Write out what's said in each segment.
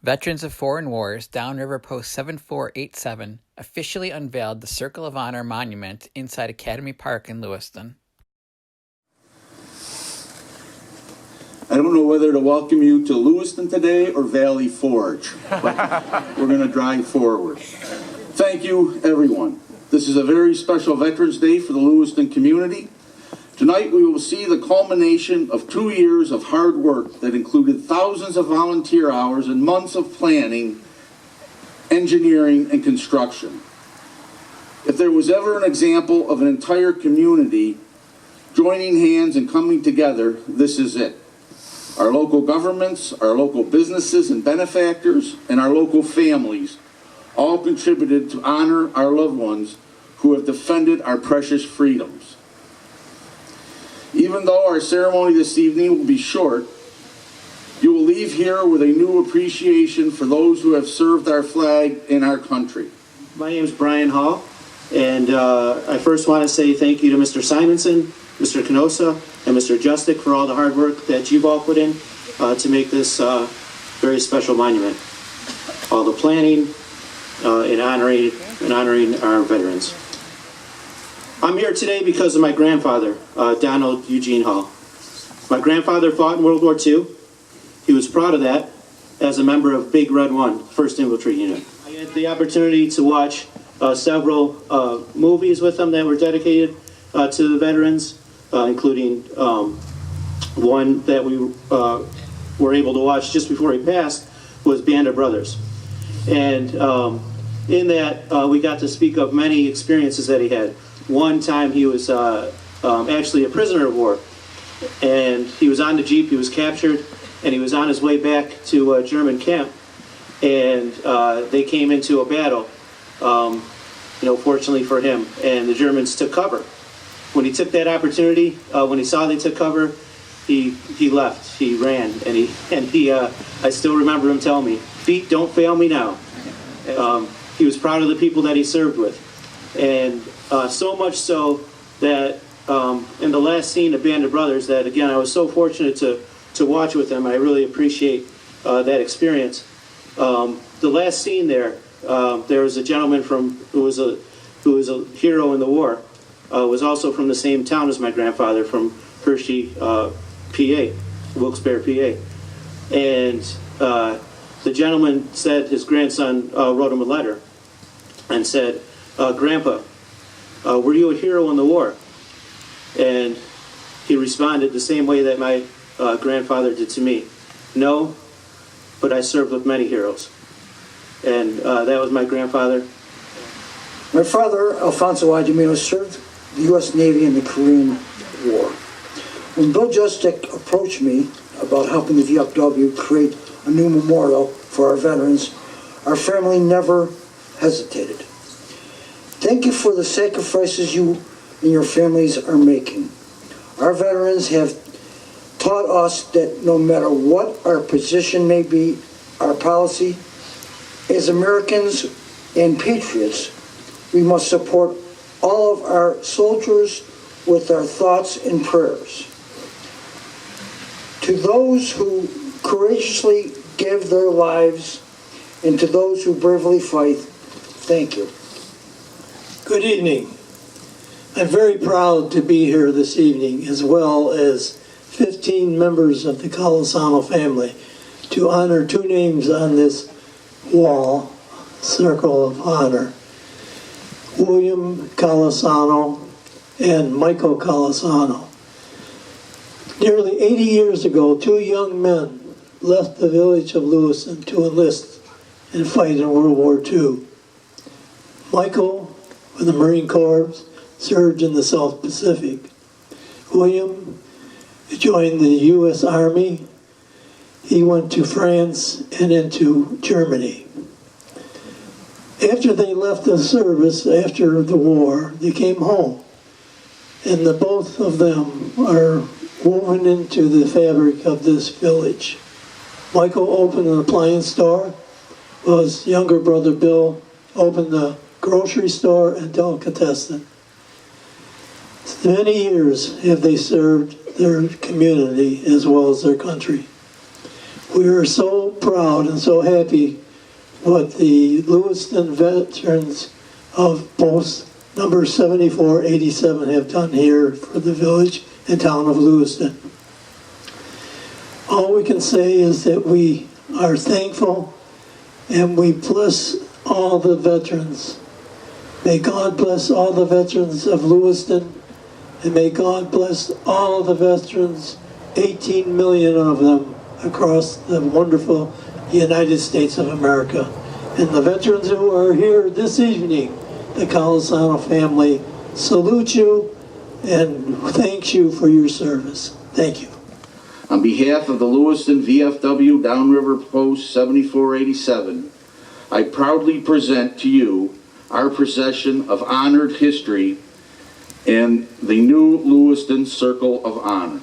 Veterans of Foreign Wars Downriver Post 7487 officially unveiled the Circle of Honor monument inside Academy Park in Lewiston. I don't know whether to welcome you to Lewiston today or Valley Forge, but we're going to drive forward. Thank you, everyone. This is a very special Veterans Day for the Lewiston community. Tonight we will see the culmination of 2 years of hard work that included thousands of volunteer hours and months of planning, engineering, and construction. If there was ever an example of an entire community joining hands and coming together, this is it. Our local governments, our local businesses and benefactors, and our local families all contributed to honor our loved ones who have defended our precious freedoms. Even though our ceremony this evening will be short, you will leave here with a new appreciation for those who have served our flag in our country. My name is Brian Hall, and I first want to say thank you to Mr. Simonson, Mr. Canosa, and Mr. Justic for all the hard work that you've all put in to make this very special monument. All the planning and honoring our veterans. I'm here today because of my grandfather, Donald Eugene Hall. My grandfather fought in World War II. He was proud of that as a member of Big Red 1, 1st Infantry Unit. I had the opportunity to watch several movies with him that were dedicated to the veterans, including one that we were able to watch just before he passed was Band of Brothers. And in that, we got to speak of many experiences that he had. One time he was actually a prisoner of war, and he was on the Jeep, he was captured, and he was on his way back to a German camp, and they came into a battle, fortunately for him, and the Germans took cover. When he took that opportunity, when he saw they took cover, he left, he ran, and I still remember him telling me, "Feet don't fail me now." He was proud of the people that he served with, and so much so that in the last scene of Band of Brothers, that again I was so fortunate to watch with him. I really appreciate that experience. The last scene there was a gentleman who was a hero in the war. Was also from the same town as my grandfather, from Hershey, PA, Wilkes-Barre, PA. And the gentleman said his grandson wrote him a letter and said, "Grandpa, were you a hero in the war?" And he responded the same way that my grandfather did to me. "No, but I served with many heroes." And that was my grandfather. My father, Alfonso Adjumino, served the U.S. Navy in the Korean War. When Bill Justic approached me about helping the VFW create a new memorial for our veterans, our family never hesitated. Thank you for the sacrifices you and your families are making. Our veterans have taught us that no matter what our position may be, our policy, as Americans and patriots, we must support all of our soldiers with our thoughts and prayers. To those who courageously give their lives and to those who bravely fight, thank you. Good evening. I'm very proud to be here this evening, as well as 15 members of the Colasano family, to honor two names on this wall, Circle of Honor. William Colasano and Michael Colasano. Nearly 80 years ago, two young men left the village of Lewiston to enlist and fight in World War II. Michael, with the Marine Corps, served in the South Pacific. William joined the U.S. Army. He went to France and into Germany. After they left the service, after the war, they came home. And the both of them are woven into the fabric of this village. Michael opened an appliance store, while his younger brother Bill opened a grocery store and delicatessen. Many years have they served their community as well as their country. We are so proud and so happy what the Lewiston veterans of post number 7487 have done here for the village and town of Lewiston. All we can say is that we are thankful and we bless all the veterans. May God bless all the veterans of Lewiston, and may God bless all the veterans, 18 million of them, across the wonderful United States of America. And the veterans who are here this evening, the Colasano family, salute you and thanks you for your service. Thank you. On behalf of the Lewiston VFW Downriver Post 7487, I proudly present to you our procession of honored history and the new Lewiston Circle of Honor.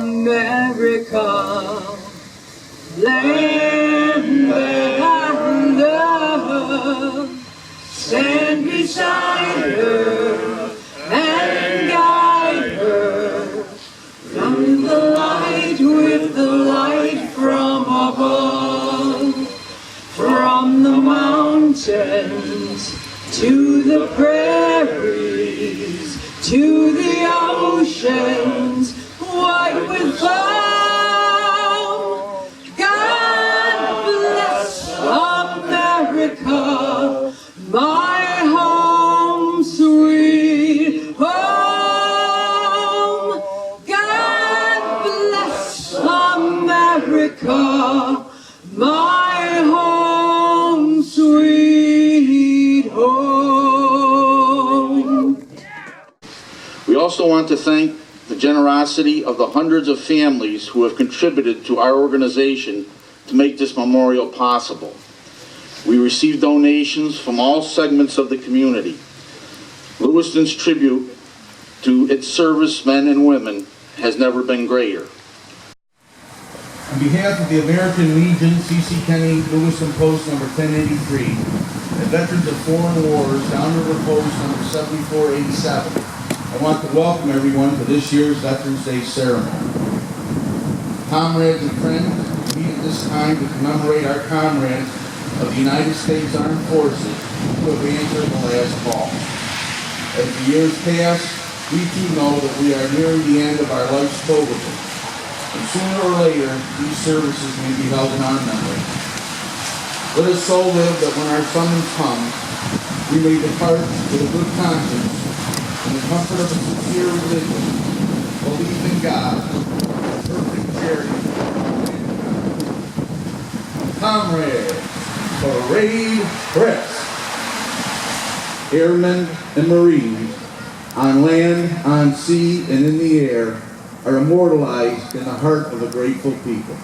America, land that I love, stand beside her and guide her from the light with the light from above, from the mountains to the prairies, to the oceans, white with foam. God bless America, my home sweet home. God bless America, my home sweet home. We also want to thank the generosity of the hundreds of families who have contributed to our organization to make this memorial possible. We received donations from all segments of the community. Lewiston's tribute to its servicemen and women has never been greater. On behalf of the American Legion, C.C. Kenny, Lewiston Post number 1083, and veterans of Foreign Wars Downriver Post number 7487, I want to welcome everyone to this year's Veterans Day ceremony. Comrades and friends, we meet at this time to commemorate our comrades of the United States Armed Forces who have answered the last call. As the years pass, we too know that we are nearing the end of our life's pilgrimage, and sooner or later, these services may be held in our memory. Let us so live that when our summons comes, we may depart with a good conscience in the comfort of a sincere religion, belief in God, and perfect charity to mankind. Comrades, parade rest. Airmen and Marines, on land, on sea, and in the air, are immortalized in the heart of a grateful people.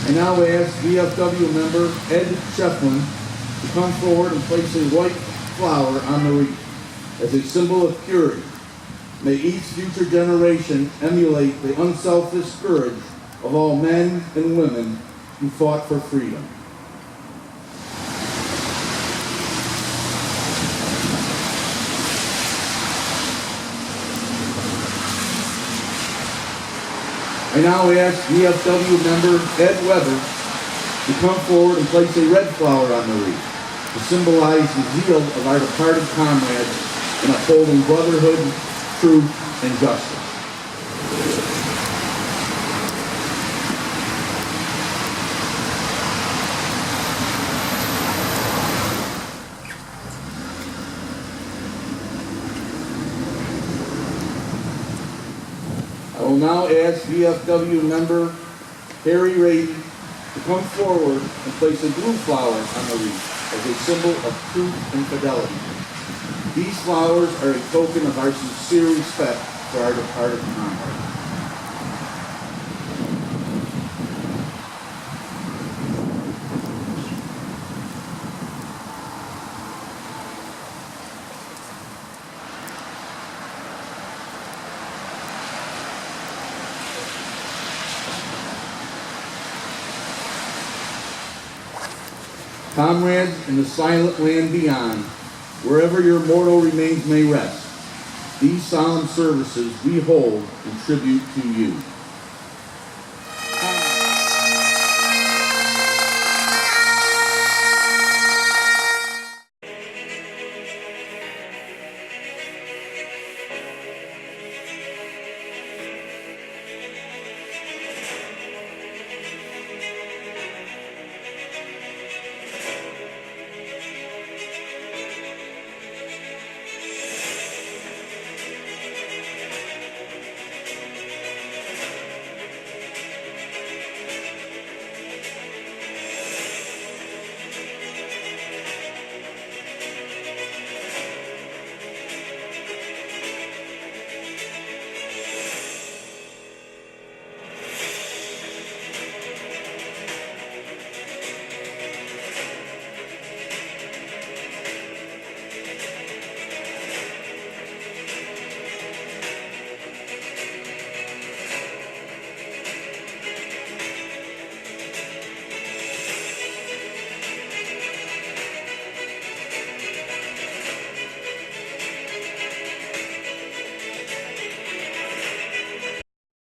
I now ask VFW member Ed Shefflin to come forward and place a white flower on the wreath as a symbol of purity. May each future generation emulate the unselfish courage of all men and women who fought for freedom. I now ask VFW member Ed Weber to come forward and place a red flower on the wreath to symbolize the zeal of our departed comrades in upholding brotherhood, truth, and justice. I will now ask VFW member Harry Rady to come forward and place a blue flower on the wreath as a symbol of truth and fidelity. These flowers are a token of our sincere respect for our departed comrades. Comrades in the silent land beyond, wherever your mortal remains may rest, these solemn services we hold in tribute to you.